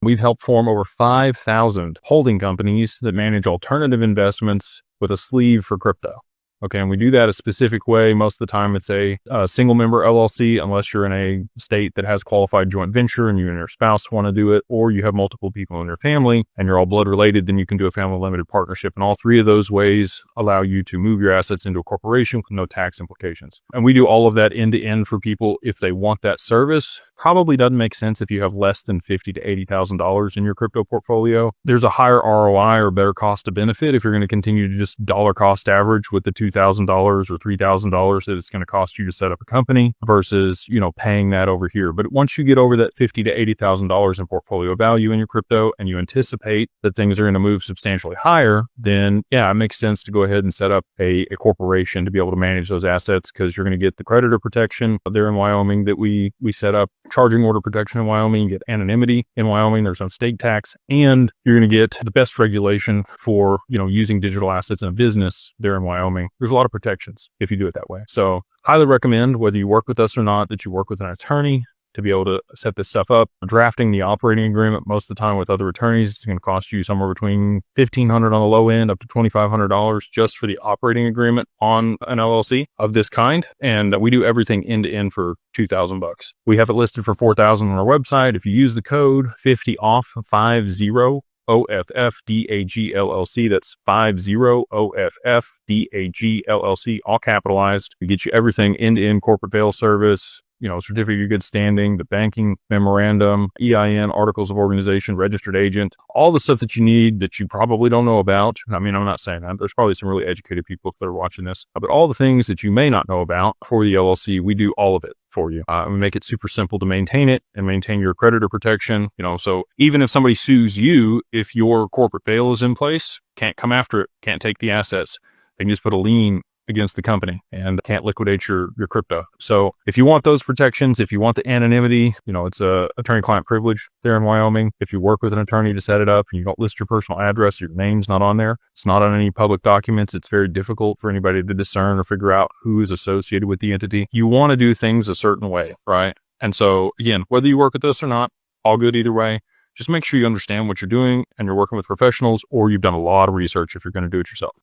We've helped form over 5,000 holding companies that manage alternative investments with a sleeve for crypto. Okay, and we do that a specific way. Most of the time, it's a single member LLC, unless you're in a state that has qualified joint venture and you and your spouse want to do it, or you have multiple people in your family and you're all blood related, then you can do a family limited partnership. And all three of those ways allow you to move your assets into a corporation with no tax implications. And we do all of that end to end for people if they want that service. Probably doesn't make sense if you have less than $50,000 to $80,000 in your crypto portfolio. There's a higher ROI or better cost to benefit if you're going to continue to just dollar cost average with the $2,000 or $3,000 that it's going to cost you to set up a company versus, paying that over here. But once you get over that $50,000 to $80,000 in portfolio value in your crypto and you anticipate that things are going to move substantially higher, then yeah, it makes sense to go ahead and set up a corporation to be able to manage those assets, because you're going to get the creditor protection there in Wyoming that we set up, charging order protection in Wyoming, you get anonymity in Wyoming, there's no state tax, and you're going to get the best regulation for, using digital assets in a business there in Wyoming. There's a lot of protections if you do it that way. So highly recommend, whether you work with us or not, that you work with an attorney to be able to set this stuff up. Drafting the operating agreement most of the time with other attorneys, it's going to cost you somewhere between $1,500 on the low end up to $2,500 just for the operating agreement on an LLC of this kind. And we do everything end to end for $2,000. We have it listed for $4,000 on our website. If you use the code 50OFF50 OFFDAG-LLC. That's 50 OFFDAG-LLC, all capitalized. We get you everything end-to-end corporate veil service, certificate of good standing, the banking memorandum, EIN, articles of organization, registered agent, all the stuff that you need that you probably don't know about. I mean, I'm not saying that. There's probably some really educated people that are watching this, but all the things that you may not know about for the LLC, we do all of it for you. We make it super simple to maintain it and maintain your creditor protection. So even if somebody sues you, if your corporate veil is in place, can't come after it, can't take the assets. They can just put a lien against the company and can't liquidate your crypto. So if you want those protections, if you want the anonymity, it's a attorney-client privilege there in Wyoming. If you work with an attorney to set it up and you don't list your personal address, your name's not on there, it's not on any public documents, it's very difficult for anybody to discern or figure out who is associated with the entity. You want to do things a certain way, right? And so again, whether you work with us or not, all good either way. Just make sure you understand what you're doing and you're working with professionals, or you've done a lot of research if you're going to do it yourself.